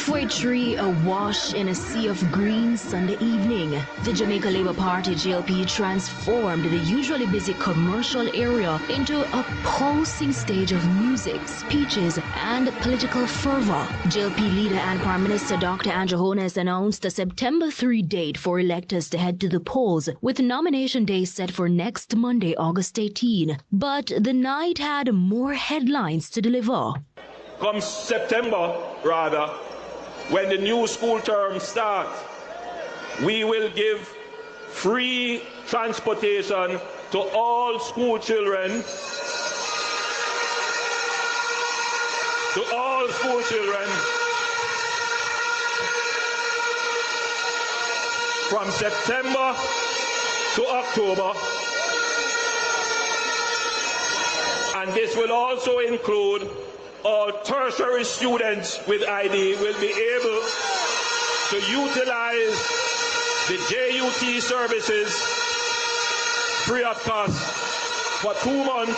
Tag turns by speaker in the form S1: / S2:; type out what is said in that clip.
S1: For a tree awash in a sea of green Sunday evening, the Jamaica Labour Party JLP transformed the usually busy commercial area into a pulsing stage of music, speeches, and political fervor. JLP leader and Prime Minister Dr. Holness announced a September 3 date for electors to head to the polls, with nomination day set for next Monday, August 18. But the night had more headlines to deliver.
S2: Come September, when the new school term starts, we will give free transportation to all school children, from September to October. And this will also include all tertiary students with ID will be able to utilize the JUT services free of cost for 2 months.